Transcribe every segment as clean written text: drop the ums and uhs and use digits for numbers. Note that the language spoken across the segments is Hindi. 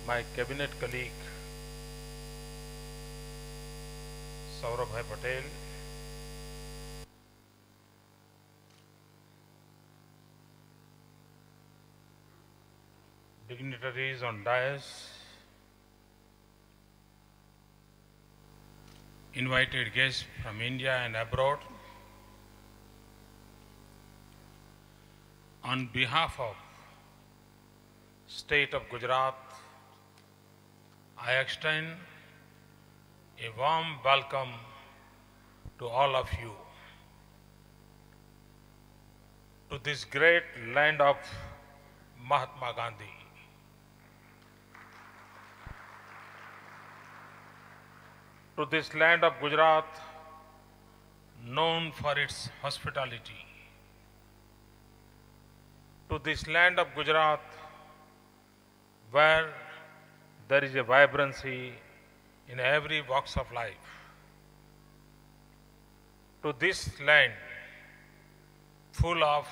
my cabinet colleague Saurabh Patel, dignitaries on dais, invited guests from India and abroad, on behalf of State of Gujarat, I extend a warm welcome to all of you to this great land of Mahatma Gandhi. To this land of Gujarat, known for its hospitality. To this land of Gujarat, where there is a vibrancy in every walks of life. To this land, full of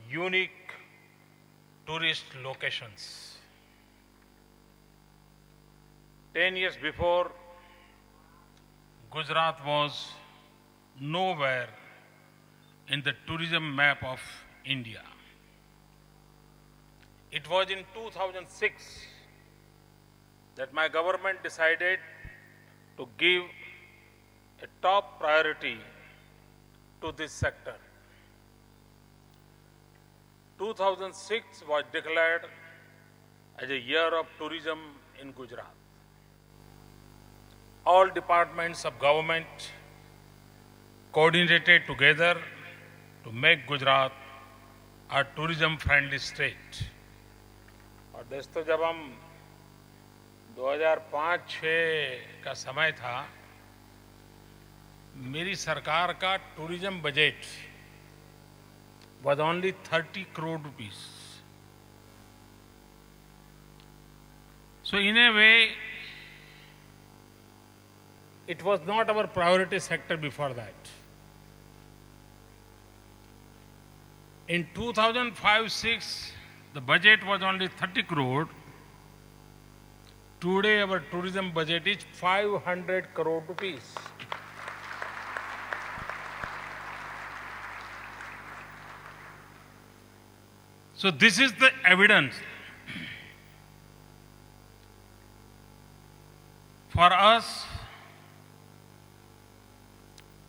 unique tourist locations. 10 years before, Gujarat was nowhere in the tourism map of India. It was in 2006 that my government decided to give a top priority to this sector. 2006 was declared as a year of tourism in Gujarat. All departments of government coordinated together to make Gujarat a tourism-friendly state. और दोस्तों, जब हम 2005-06 का समय था, मेरी सरकार का tourism budget was only 30 crore rupees. So in a way, it was not our priority sector before that. In 2005-06, the budget was only 30 crore. Today, our tourism budget is 500 crore rupees. So this is the evidence for us.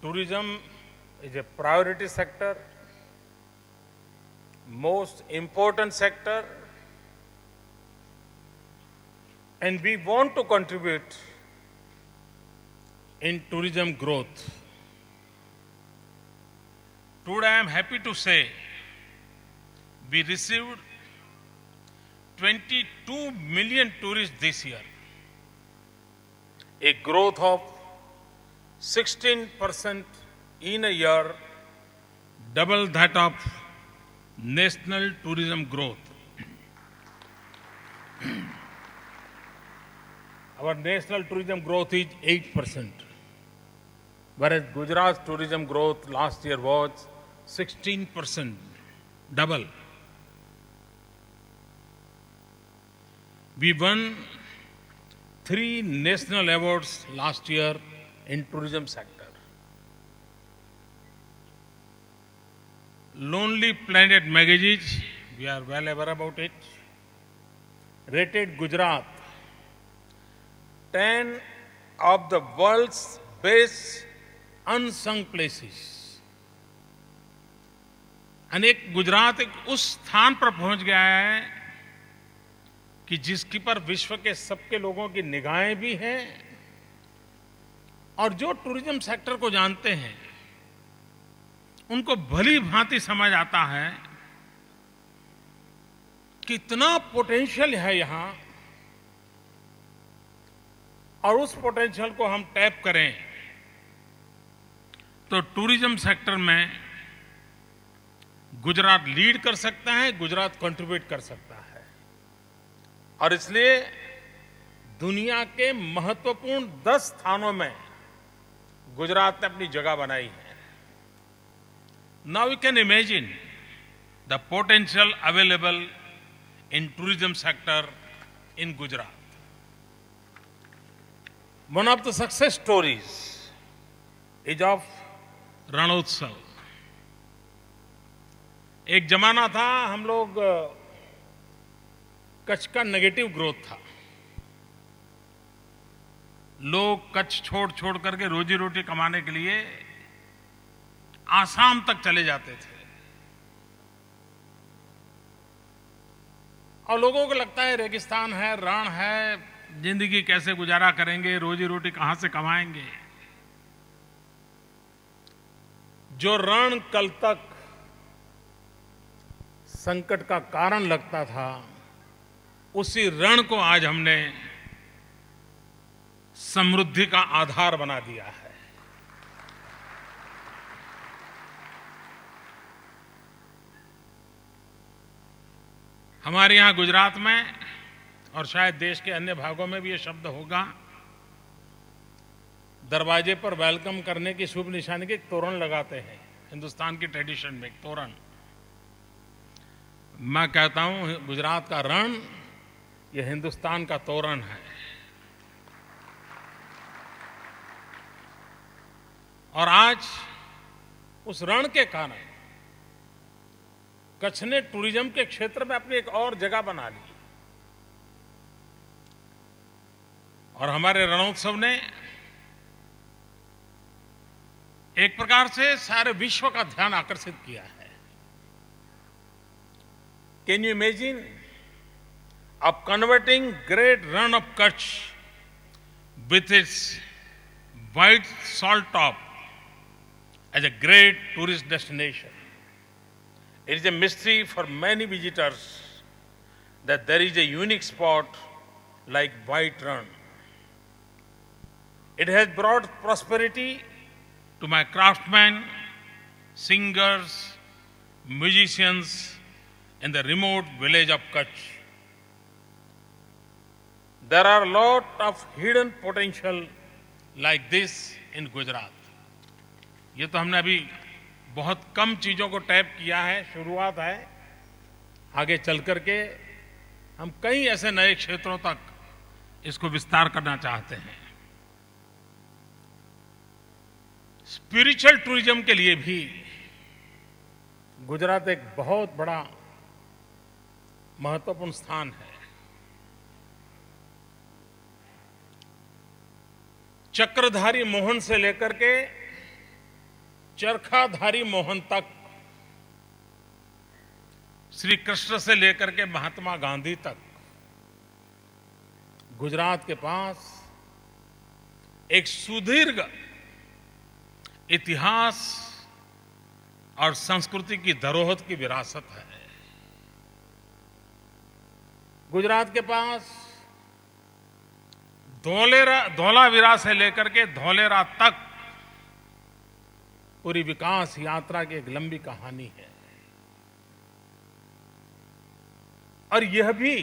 Tourism is a priority sector, most important sector, and we want to contribute in tourism growth. Today I am happy to say we received 22 million tourists this year, a growth of 16% in a year, double that of national tourism growth. Our national tourism growth is 8%, whereas Gujarat's tourism growth last year was 16%, double. We won 3 national awards last year in tourism sector. Lonely Planet magazine, we are well aware about it, rated Gujarat 10 of the world's best unsung places. अनेक गुजरात एक उस स्थान पर पहुंच गया है कि जिसकी पर विश्व के सबके लोगों की निगाहें भी हैं, और जो टूरिज्म सेक्टर को जानते हैं उनको भली भांति समझ आता है कितना पोटेंशियल है यहां, और उस पोटेंशियल को हम टैप करें तो टूरिज्म सेक्टर में गुजरात लीड कर सकता है, गुजरात कंट्रीब्यूट कर सकता है। और इसलिए दुनिया के महत्वपूर्ण 10 स्थानों में गुजरात ने अपनी जगह बनाई है। Now you can imagine the potential available in tourism sector in Gujarat. One of the success stories is of Rannotsav. एक जमाना था हम लोग कच्छ का नेगेटिव ग्रोथ था. लोग कच्छ छोड़ छोड़ करके रोजी रोटी कमाने के लिए आसाम तक चले जाते थे और लोगों को लगता है रेगिस्तान है, रण है, जिंदगी कैसे गुजारा करेंगे, रोजी रोटी कहां से कमाएंगे. जो रण कल तक संकट का कारण लगता था, उसी रण को आज हमने समृद्धि का आधार बना दिया है. हमारे यहां गुजरात में और शायद देश के अन्य भागों में भी ये शब्द होगा, दरवाजे पर वेलकम करने की शुभ निशानी के एक तोरण लगाते हैं. हिंदुस्तान की ट्रेडिशन में एक तोरण. मैं कहता हूं गुजरात का रण ये हिंदुस्तान का तोरण है. और आज उस रण के कारण कच्छ ने टूरिज्म के क्षेत्र में अपनी एक और जगह बना ली. और हमारे रणोत्सव ने एक प्रकार से सारे विश्व का ध्यान आकर्षित किया है. Can you imagine of converting great run of Kutch with its white salt top as a great tourist destination. It is a mystery for many visitors that there is a unique spot like White Run. It has brought prosperity to my craftsmen, singers, musicians in the remote village of Kutch. There are a lot of hidden potential like this in Gujarat. ये तो हमने अभी बहुत कम चीजों को टैप किया है, शुरुआत है. आगे चल करके हम कई ऐसे नए क्षेत्रों तक इसको विस्तार करना चाहते हैं. स्पिरिचुअल टूरिज्म के लिए भी गुजरात एक बहुत बड़ा महत्वपूर्ण स्थान है. चक्रधारी मोहन से लेकर के चरखाधारी मोहन तक, श्री कृष्ण से लेकर के महात्मा गांधी तक, गुजरात के पास एक सुदीर्घ इतिहास और संस्कृति की धरोहर की विरासत है. गुजरात के पास धौलावीरा से लेकर के धौलेरा तक पूरी विकास यात्रा की एक लंबी कहानी है. और यह भी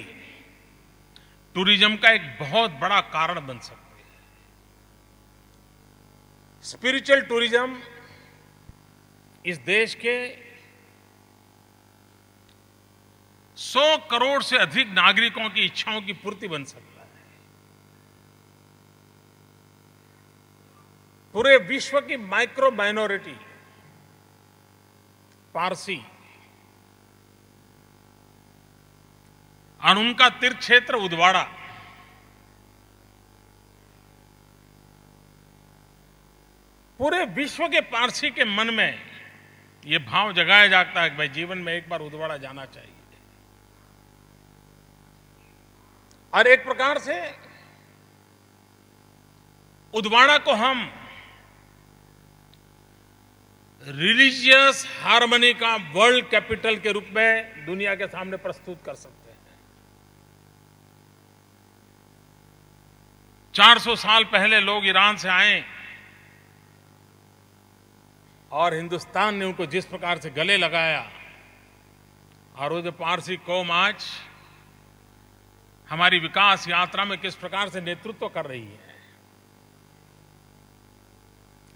टूरिज्म का एक बहुत बड़ा कारण बन सकती है. स्पिरिचुअल टूरिज्म इस देश के 100 करोड़ से अधिक नागरिकों की इच्छाओं की पूर्ति बन सकता है. पूरे विश्व की माइक्रो माइनॉरिटी पारसी और उनका तीर्थ क्षेत्र उदवाड़ा, पूरे विश्व के पारसी के मन में यह भाव जगाया जाता है कि भाई जीवन में एक बार उदवाड़ा जाना चाहिए. और एक प्रकार से उदवाड़ा को हम रिलीजियस हार्मनी का वर्ल्ड कैपिटल के रूप में दुनिया के सामने प्रस्तुत कर सकते हैं. 400 साल पहले लोग ईरान से आए और हिंदुस्तान ने उनको जिस प्रकार से गले लगाया, और वो जो पारसी कौम आज हमारी विकास यात्रा में किस प्रकार से नेतृत्व कर रही है,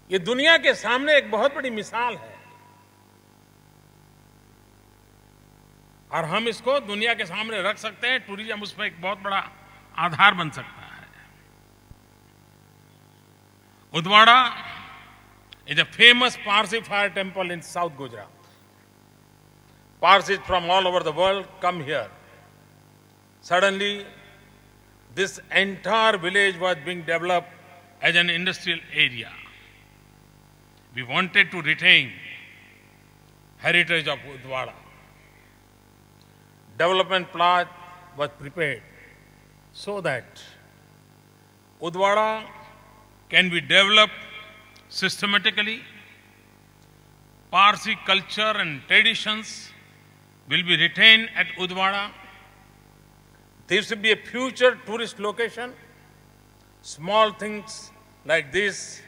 ये दुनिया के सामने एक बहुत बड़ी मिसाल है. और हम इसको दुनिया के सामने रख सकते हैं. टूरिज्म उसमें एक बहुत बड़ा आधार बन सकता है। Udvada is a famous Parsi fire temple in South Gujarat. Parsis from all over the world come here. Suddenly, this entire village was being developed as an industrial area. We wanted to retain heritage of Udwara. Development plan was prepared so that Udwara can be developed systematically. Parsi culture and traditions will be retained at Udwara. This will be a future tourist location. Small things like this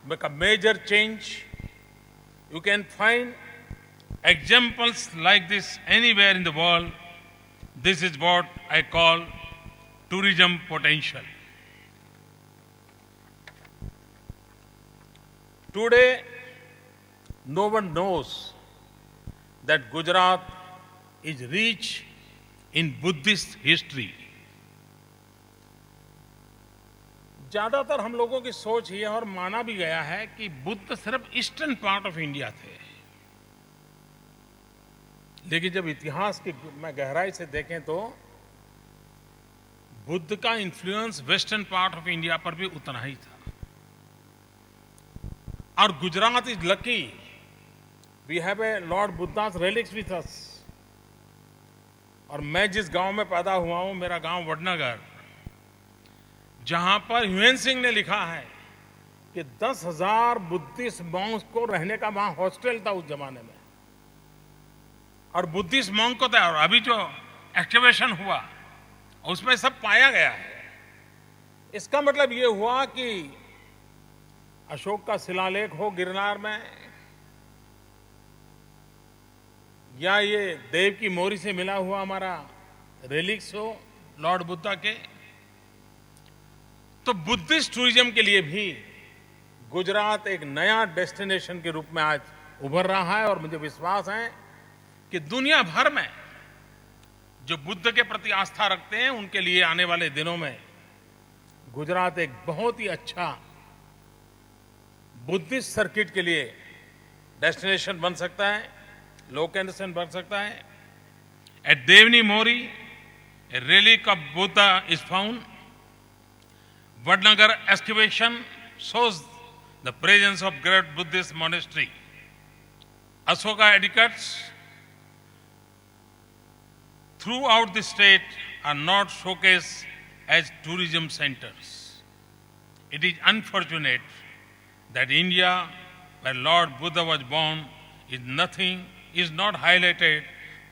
make a major change. You can find examples like this anywhere in the world. This is what I call tourism potential. Today, no one knows that Gujarat is rich in Buddhist history. ज्यादातर हम लोगों की सोच ये और माना भी गया है कि बुद्ध सिर्फ ईस्टर्न पार्ट ऑफ इंडिया थे, लेकिन जब इतिहास की में गहराई से देखें तो बुद्ध का influence western part of India पर भी उतना ही था. और Gujarat is lucky, we have a Lord Buddhas relics with us. और मैं जिस गांव में पैदा हुआ हूं, मेरा गांव वडनगर, जहां पर ह्यूएन सिंह ने लिखा है कि 10,000 बुद्धिस्ट मॉन्क्स को रहने का वहां हॉस्टल था उस जमाने में. और बुद्धिस्ट मॉन्क को था, और अभी जो एक्टिवेशन हुआ उसमें सब पाया गया है. इसका मतलब ये हुआ कि अशोक का शिलालेख हो गिरनार में, या ये देव की मोरी से मिला हुआ हमारा रेलिक्स हो लॉर्ड बुद्धा के, तो बुद्धिस्ट टूरिज्म के लिए भी गुजरात एक नया डेस्टिनेशन के रूप में आज उभर रहा है. और मुझे विश्वास है कि दुनिया भर में जो बुद्ध के प्रति आस्था रखते हैं उनके लिए आने वाले दिनों में गुजरात एक बहुत ही अच्छा बुद्धिस्ट सर्किट के लिए डेस्टिनेशन बन सकता है, लोकेशन बन सकता है. Eight Devni Mori A relic of Buddha is found. Vadnagar excavation shows the presence of great Buddhist monastery. Ashoka etiquettes throughout the state are not showcased as tourism centers. It is unfortunate that India, where Lord Buddha was born, is not highlighted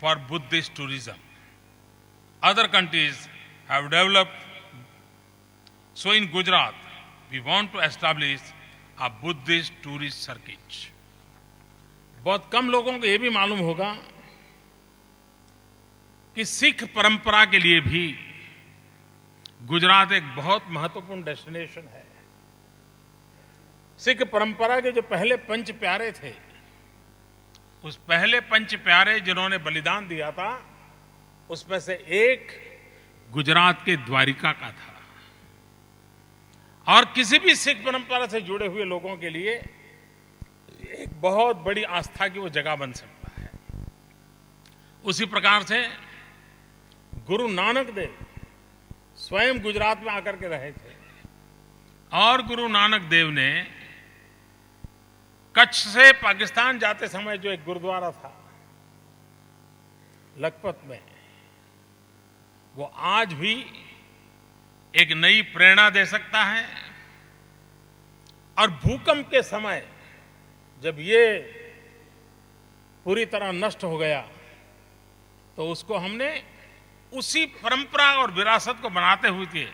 for Buddhist tourism. Other countries have developed. So in Gujarat, we want to establish a Buddhist tourist circuit. बहुत कम लोगों को यह भी मालूम होगा कि सिख परंपरा के लिए भी गुजरात एक बहुत महत्वपूर्ण डेस्टिनेशन है. सिख परंपरा के जो पहले पंच प्यारे थे, उस पहले पंच प्यारे जिन्होंने बलिदान दिया था, उसमें से एक गुजरात के द्वारिका का था. और किसी भी सिख परंपरा से जुड़े हुए लोगों के लिए एक बहुत बड़ी आस्था की वो जगह बन सकता है. उसी प्रकार से गुरु नानक देव स्वयं गुजरात में आकर के रहे थे. और गुरु नानक देव ने कच्छ से पाकिस्तान जाते समय जो एक गुरुद्वारा था लखपत में, वो आज भी एक नई प्रेरणा दे सकता है. और भूकंप के समय जब ये पूरी तरह नष्ट हो गया, तो उसको हमने उसी परंपरा और विरासत को बनाते हुए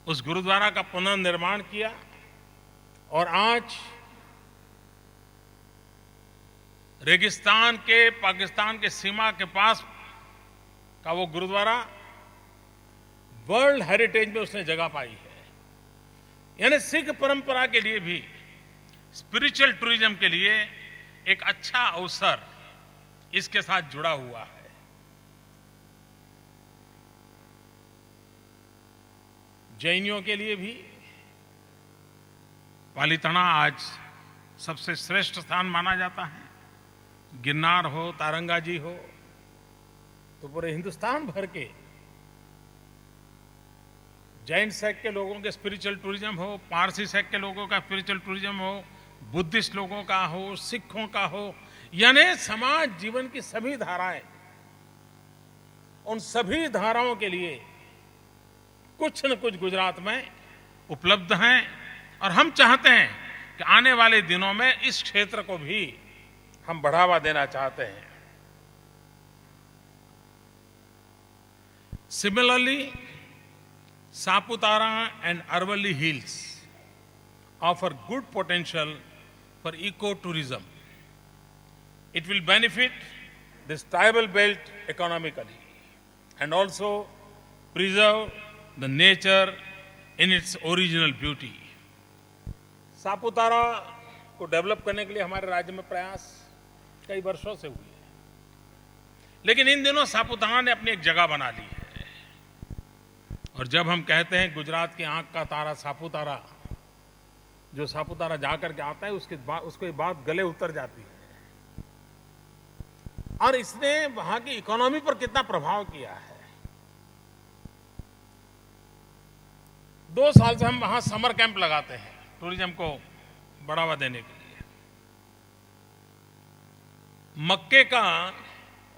उस गुरुद्वारा का पुनर्निर्माण किया. और आज रेगिस्तान के पाकिस्तान के सीमा के पास का वो गुरुद्वारा वर्ल्ड हेरिटेज में उसने जगह पाई है. यानी सिख परंपरा के लिए भी स्पिरिचुअल टूरिज्म के लिए एक अच्छा अवसर इसके साथ जुड़ा हुआ है. जैनियों के लिए भी पालिताना आज सबसे श्रेष्ठ स्थान माना जाता है। गिरनार हो, तारंगा जी हो, तो पूरे हिंदुस्तान भर के जैन सेक्ट के लोगों के स्पिरिचुअल टूरिज्म हो, पारसी सेक्ट के लोगों का स्पिरिचुअल टूरिज्म हो, बुद्धिस्ट लोगों का हो, सिखों का हो, यानी समाज जीवन की सभी धाराएं, उन सभी धाराओं के लिए कुछ न कुछ गुजरात में उपलब्ध हैं। और हम चाहते हैं कि आने वाले दिनों में इस क्षेत्र को भी हम बढ़ावा देना चाहते हैं। Similarly, Saputara and Aravalli Hills offer good potential for ecotourism. It will benefit this tribal belt economically and also preserve the nature in its original beauty. Saputara को डेवलप करने के लिए हमारे राज्य में प्रयास कई वर्षों से हुए हैं, लेकिन इन दिनों सापुतारा ने अपनी एक जगह बना ली है। और जब हम कहते हैं गुजरात की आंख का तारा सापुतारा, जो सापुतारा जाकर के आता है उसके बाद गले उतर जाती है। और इसने वहां की इकोनॉमी पर कितना प्रभाव किया है। 2 साल से हम वहां समर कैंप लगाते हैं टूरिज्म को बढ़ावा देने के लिए। मक्के का,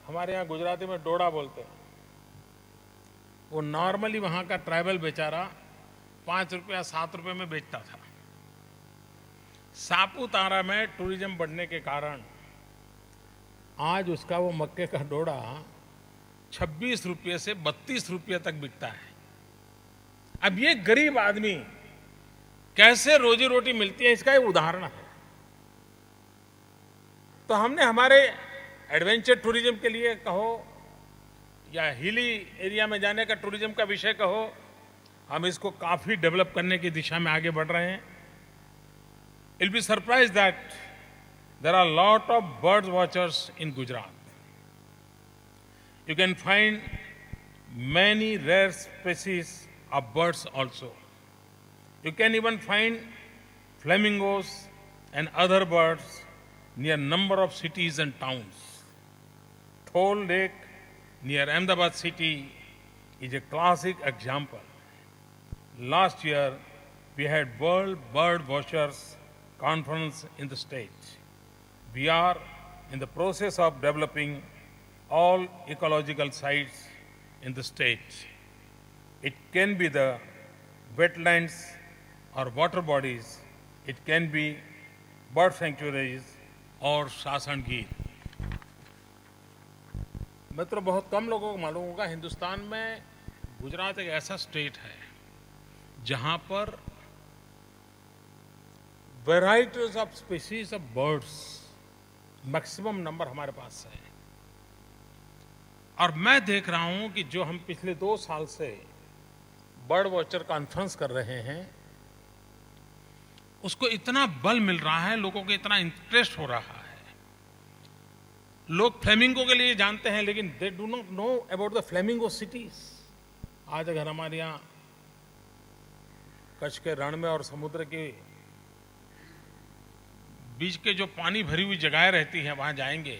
हमारे यहां गुजराती में डोडा बोलते हैं, वो नॉर्मली वहां का ट्राइबल बेचारा 5 रुपया 7 रुपए में बेचता था। सापुतारा में टूरिज्म बढ़ने के कारण आज उसका वो मक्के का डोडा 26 रुपये से 32 रुपये तक बिकता है। अब ये गरीब आदमी कैसे रोजी रोटी मिलती है, इसका एक उदाहरण है। तो हमने हमारे एडवेंचर टूरिज्म के लिए कहो या हिली एरिया में जाने का टूरिज्म का विषय कहो, हम इसको काफी डेवलप करने की दिशा में आगे बढ़ रहे हैं। You'll be surprised that there are a lot of bird watchers in Gujarat. You can find many rare species of birds also. You can even find flamingos and other birds near number of cities and towns. Thol Lake near Ahmedabad city is a classic example. Last year, we had World Bird Watchers Conference in the state. We are in the process of developing all ecological sites in the state. It can be the wetlands or water bodies. It can be bird sanctuaries or शासनगीर। मित्रों, बहुत कम लोगों को मालूम होगा, हिंदुस्तान में गुजरात एक ऐसा स्टेट है जहां पर varieties of species of birds maximum number हमारे पास है। और मैं देख रहा हूं कि जो हम पिछले 2 साल से बर्ड वॉचर कॉन्फ्रेंस कर रहे हैं, उसको इतना बल मिल रहा है, लोगों को इतना इंटरेस्ट हो रहा है। लोग फ्लेमिंगो के लिए जानते हैं, लेकिन they do not know about the flamingo cities. आज अगर हमारे यहाँ कच्छ के रण में और समुद्र के बीच के जो पानी भरी हुई जगहें रहती हैं, वहां जाएंगे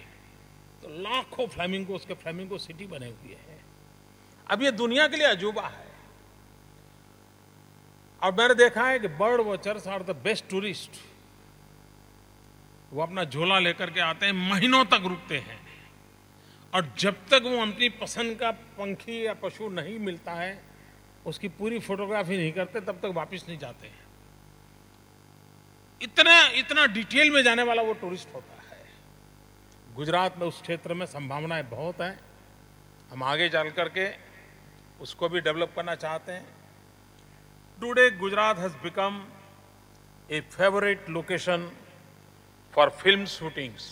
तो लाखों फ्लेमिंगो, उसके फ्लेमिंगो सिटी बने हुए हैं। अब ये दुनिया के लिए अजूबा है। और मैंने देखा है कि bird watchers are the best tourist. वो अपना झोला लेकर के आते हैं, महीनों तक रुकते हैं, और जब तक वो अपनी पसंद का पंखी या पशु नहीं मिलता है, उसकी पूरी फोटोग्राफी नहीं करते, तब तक वापस नहीं जाते हैं। इतना डिटेल में जाने वाला वो टूरिस्ट होता है। गुजरात में उस क्षेत्र में संभावनाएं बहुत हैं। हम आगे चल करके उसको भी डेवलप करना चाहते हैं। Today Gujarat has become a favourite location for film shootings.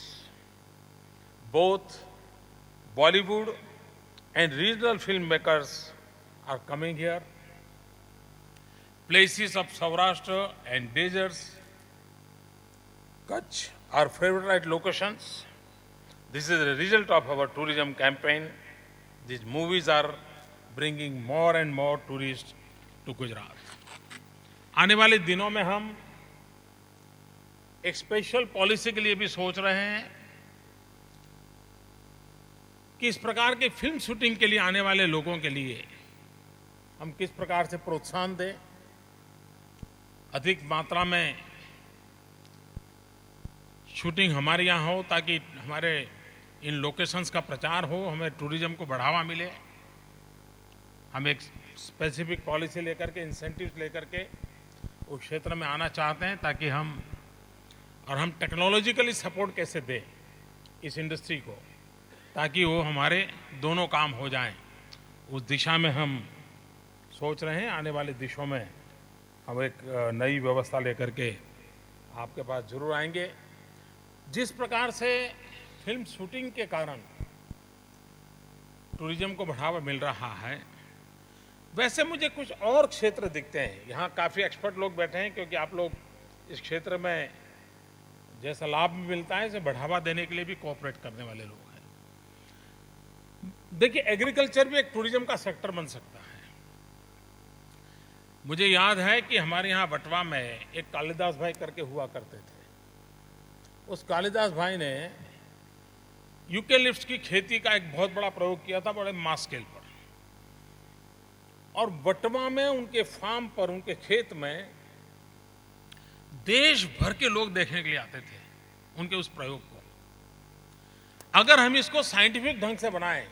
Both Bollywood and regional filmmakers are coming here. Places of Saurashtra and deserts, Kutch are favorite locations. This is a result of our tourism campaign. These movies are bringing more and more tourists to Gujarat. आने वाले दिनों में हम एक स्पेशल पॉलिसी के लिए भी सोच रहे हैं कि इस प्रकार की फिल्म शूटिंग के लिए आने वाले लोगों के लिए हम किस प्रकार से प्रोत्साहन दें, अधिक मात्रा में शूटिंग हमारे यहाँ हो ताकि हमारे इन लोकेशंस का प्रचार हो, हमें टूरिज्म को बढ़ावा मिले। हम एक स्पेसिफिक पॉलिसी लेकर के, इंसेंटिव्स लेकर के उस क्षेत्र में आना चाहते हैं ताकि हम टेक्नोलॉजिकली सपोर्ट कैसे दें इस इंडस्ट्री को ताकि वो हमारे दोनों काम हो जाएं। उस दिशा में हम सोच रहे हैं। आने वाले दिशों में हम एक नई व्यवस्था लेकर के आपके पास जरूर आएंगे। जिस प्रकार से फिल्म शूटिंग के कारण टूरिज्म को बढ़ावा मिल रहा है, वैसे मुझे कुछ और क्षेत्र दिखते हैं। यहाँ काफ़ी एक्सपर्ट लोग बैठे हैं क्योंकि आप लोग इस क्षेत्र में जैसा लाभ भी मिलता है इसे बढ़ावा देने के लिए भी कोऑपरेट करने वाले लोग हैं। देखिए, एग्रीकल्चर भी एक टूरिज्म का सेक्टर बन सकता है। मुझे याद है कि हमारे यहाँ बटवा में एक कालिदास भाई करके हुआ करते थे। उस कालिदास भाई ने यूकेलिप्टस की खेती का एक बहुत बड़ा प्रयोग किया था, बड़े मास स्केल पर। और बटवा में उनके फार्म पर, उनके खेत में देश भर के लोग देखने के लिए आते थे उनके उस प्रयोग को। अगर हम इसको साइंटिफिक ढंग से बनाएं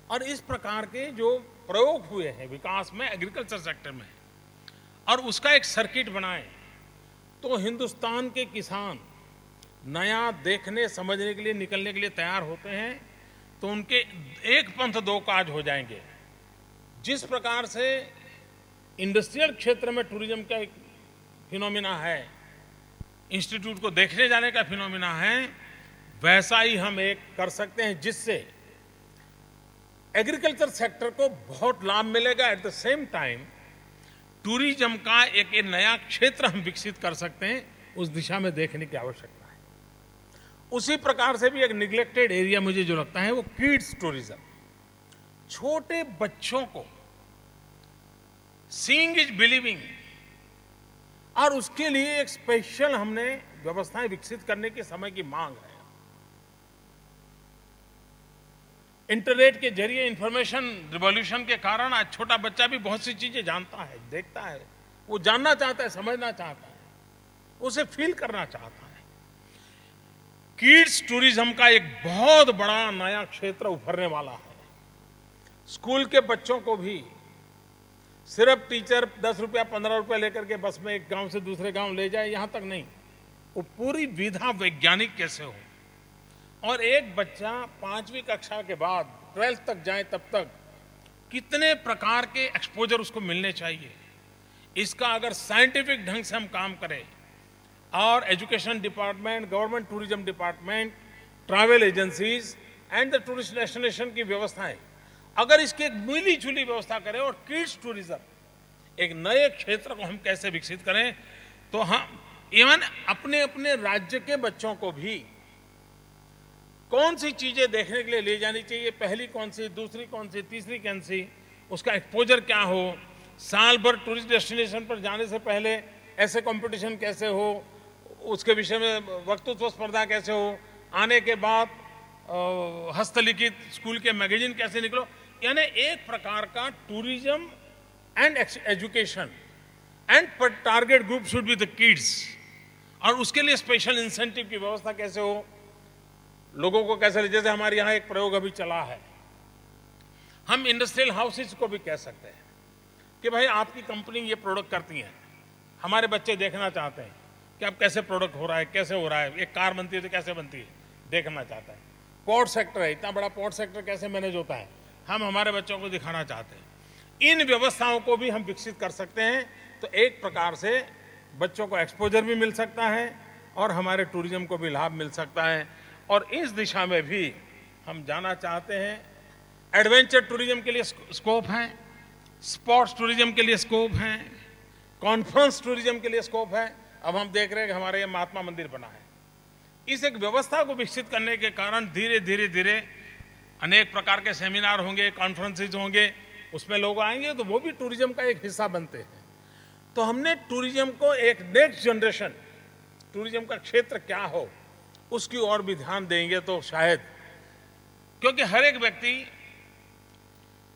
और इस प्रकार के जो प्रयोग हुए हैं विकास में एग्रीकल्चर सेक्टर में और उसका एक सर्किट बनाएं, तो हिंदुस्तान के किसान नया देखने समझने के लिए निकलने के लिए तैयार होते हैं। तो उनके एक पंथ दो काज हो जाएंगे। जिस प्रकार से इंडस्ट्रियल क्षेत्र में टूरिज्म का एक फिनोमिना है, इंस्टीट्यूट को देखने जाने का फिनोमिना है, वैसा ही हम एक कर सकते हैं जिससे एग्रीकल्चर सेक्टर को बहुत लाभ मिलेगा। At the same time tourism का एक नया क्षेत्र हम विकसित कर सकते हैं। उस दिशा में देखने की आवश्यकता है। उसी प्रकार से भी एक निग्लेक्टेड एरिया मुझे जो लगता है वो किड्स टूरिज्म। छोटे बच्चों को सीइंग इज बिलीविंग, और उसके लिए एक स्पेशल हमने व्यवस्थाएं विकसित करने के समय की मांग है। इंटरनेट के जरिए इंफॉर्मेशन रिवॉल्यूशन के कारण आज छोटा बच्चा भी बहुत सी चीजें जानता है, देखता है, वो जानना चाहता है, समझना चाहता है, उसे फील करना चाहता है। किड्स टूरिज्म का एक बहुत बड़ा नया क्षेत्र उभरने वाला है। स्कूल के बच्चों को भी सिर्फ टीचर 10 रुपया 15 रुपया लेकर के बस में एक गांव से दूसरे गांव ले जाए, यहां तक नहीं, वो पूरी विधा वैज्ञानिक कैसे हो। और एक बच्चा 5वीं कक्षा के बाद 12th तक जाए तब तक कितने प्रकार के एक्सपोजर उसको मिलने चाहिए, इसका अगर साइंटिफिक ढंग से हम काम करें और education department, government tourism department, travel agencies and the tourist destination की व्यवस्थाएं अगर इसकी एक मिली जुली व्यवस्था करें और किड्स टूरिज्म एक नए क्षेत्र को हम कैसे विकसित करें, तो हम इवन अपने अपने राज्य के बच्चों को भी कौन सी चीजें देखने के लिए ले जानी चाहिए, पहली कौन सी, दूसरी कौन सी, तीसरी कौन सी, उसका एक्सपोजर क्या हो, साल भर टूरिस्ट डेस्टिनेशन पर जाने से पहले ऐसे कंपटीशन कैसे हो, उसके विषय में वक्तृत्व स्पर्धा कैसे हो, आने के बाद हस्तलिखित स्कूल के मैगजीन कैसे निकलो। यानी एक प्रकार का tourism and education and target group should be the kids, और उसके लिए स्पेशल इंसेंटिव की व्यवस्था कैसे हो, लोगों को कैसे, जैसे हमारे यहाँ एक प्रयोग अभी चला है, हम इंडस्ट्रियल हाउसेज को भी कह सकते हैं कि भाई आपकी कंपनी ये प्रोडक्ट करती है, हमारे बच्चे देखना चाहते हैं कि अब कैसे प्रोडक्ट हो रहा है, कैसे हो रहा है, एक कार बनती है तो कैसे बनती है, देखना चाहता है। पोर्ट सेक्टर है, इतना बड़ा पोर्ट सेक्टर कैसे मैनेज होता है, हम हमारे बच्चों को दिखाना चाहते हैं। इन व्यवस्थाओं को भी हम विकसित कर सकते हैं, तो एक प्रकार से बच्चों को एक्सपोजर भी मिल सकता है और हमारे टूरिज्म को भी लाभ मिल सकता है। और इस दिशा में भी हम जाना चाहते हैं। एडवेंचर टूरिज्म के लिए स्कोप है, स्पोर्ट्स टूरिज्म के लिए स्कोप है, कॉन्फ्रेंस टूरिज्म के लिए स्कोप है। अब हम देख रहे हैं कि हमारे यहाँ महात्मा मंदिर बना है। इस एक व्यवस्था को विकसित करने के कारण धीरे धीरे धीरे अनेक प्रकार के सेमिनार होंगे, कॉन्फ्रेंसेज होंगे, उसमें लोग आएंगे तो वो भी टूरिज्म का एक हिस्सा बनते हैं। तो हमने टूरिज्म को एक नेक्स्ट जनरेशन, टूरिज्म का क्षेत्र क्या हो उसकी ओर भी ध्यान देंगे तो शायद, क्योंकि हर एक व्यक्ति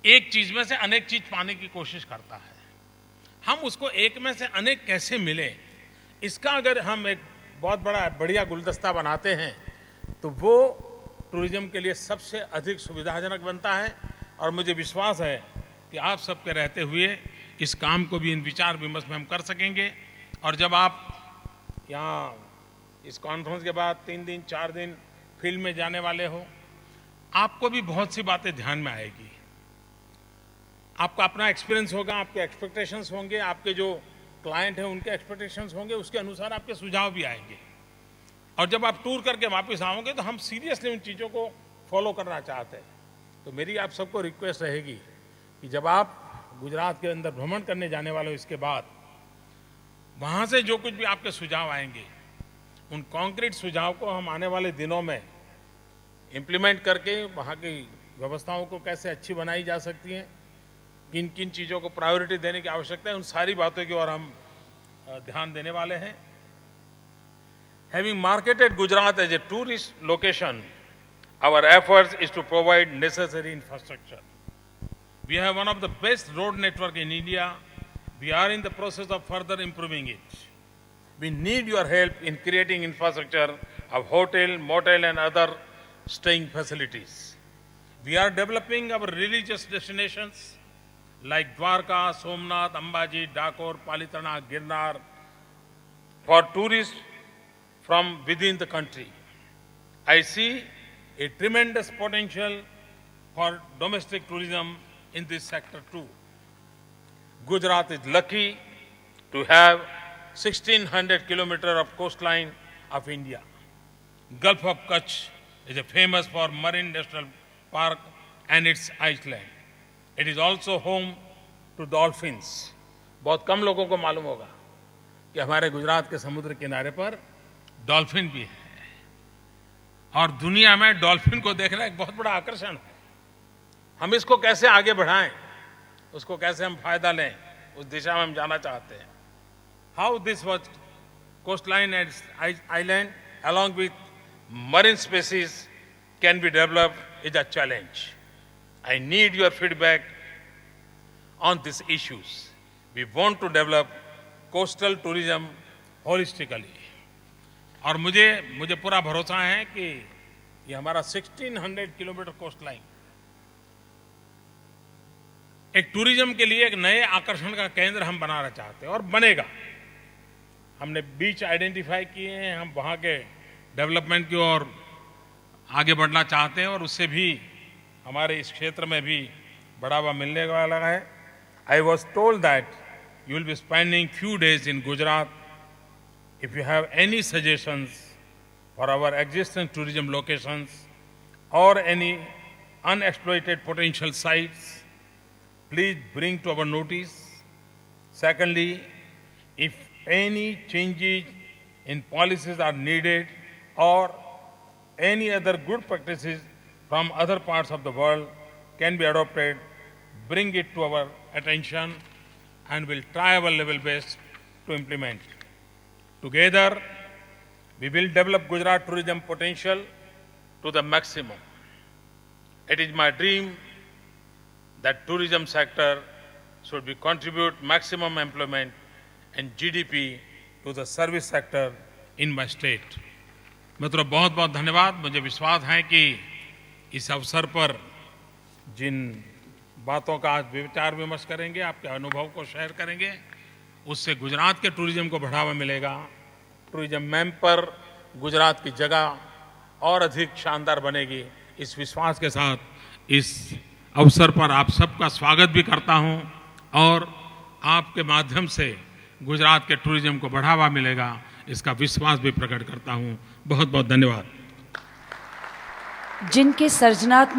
एक चीज में से अनेक चीज पाने की कोशिश करता है, हम उसको एक में से अनेक कैसे मिले, इसका अगर हम एक बहुत बढ़िया गुलदस्ता बनाते हैं तो वो टूरिज्म के लिए सबसे अधिक सुविधाजनक बनता है। और मुझे विश्वास है कि आप सबके रहते हुए इस काम को भी इन विचार विमर्श में हम कर सकेंगे। और जब आप यहाँ इस कॉन्फ्रेंस के बाद 3 दिन 4 दिन फील्ड में जाने वाले हो, आपको भी बहुत सी बातें ध्यान में आएगी, आपका अपना एक्सपीरियंस होगा, आपके एक्सपेक्टेशंस होंगे, आपके जो क्लाइंट हैं उनके एक्सपेक्टेशंस होंगे, उसके अनुसार आपके सुझाव भी आएंगे। और जब आप टूर करके वापस आओगे तो हम सीरियसली उन चीज़ों को फॉलो करना चाहते हैं। तो मेरी आप सबको रिक्वेस्ट रहेगी कि जब आप गुजरात के अंदर भ्रमण करने जाने वाले हो, इसके बाद वहाँ से जो कुछ भी आपके सुझाव आएंगे, उन कॉन्क्रीट सुझाव को हम आने वाले दिनों में इम्प्लीमेंट करके वहाँ की व्यवस्थाओं को कैसे अच्छी बनाई जा सकती हैं, किन किन चीज़ों को प्रायोरिटी देने की आवश्यकता है, उन सारी बातों की ओर हम ध्यान देने वाले हैं। Having marketed Gujarat as a tourist location, our efforts is to provide necessary infrastructure. We have one of the best road network in India. We are in the process of further improving it. We need your help in creating infrastructure of hotel, motel and other staying facilities. We are developing our religious destinations like Dwarka, Somnath, Ambaji, Dakor, Palitana, Girnar for tourists from within the country. I see a tremendous potential for domestic tourism in this sector too. Gujarat is lucky to have 1600 kilometers of coastline of India. Gulf of Kutch is famous for Marine National Park and its island. It is also home to dolphins. बहुत कम लोगों को मालूम होगा कि हमारे गुजरात के समुद्र किनारे पर डॉल्फिन भी है, और दुनिया में डॉल्फिन को देखना एक बहुत बड़ा आकर्षण है। हम इसको कैसे आगे बढ़ाएं, उसको कैसे हम फायदा लें, उस दिशा में हम जाना चाहते हैं। How this was coast line and island along with marine species can be developed is a challenge. I need your feedback on these issues. We want to develop coastal tourism holistically. और मुझे पूरा भरोसा है कि ये हमारा 1600 किलोमीटर कोस्ट लाइन एक टूरिज्म के लिए एक नए आकर्षण का केंद्र हम बनाना चाहते हैं और बनेगा। हमने बीच आइडेंटिफाई किए हैं, हम वहाँ के डेवलपमेंट की ओर आगे बढ़ना चाहते हैं और उससे भी हमारे इस क्षेत्र में भी बढ़ावा मिलने वाला है। I was told that you will be spending few days in Gujarat. If you have any suggestions for our existing tourism locations or any unexploited potential sites, please bring to our notice. Secondly, if any changes in policies are needed or any other good practices from other parts of the world can be adopted, bring it to our attention and we'll try our level best to implement. Together, we will develop Gujarat tourism potential to the maximum. It is my dream that tourism sector should be contribute maximum employment and GDP to the service sector in my state. मित्रों, बहुत बहुत धन्यवाद। मुझे विश्वास है कि इस अवसर पर जिन बातों का आज विचार विमर्श करेंगे, आपके अनुभव को शेयर करेंगे, उससे गुजरात के टूरिज्म को बढ़ावा मिलेगा। टूरिज्म मैप पर गुजरात की जगह और अधिक शानदार बनेगी। इस विश्वास के साथ इस अवसर पर आप सबका स्वागत भी करता हूं और आपके माध्यम से गुजरात के टूरिज्म को बढ़ावा मिलेगा, इसका विश्वास भी प्रकट करता हूं। बहुत बहुत धन्यवाद। जिनके सर्जनात्मक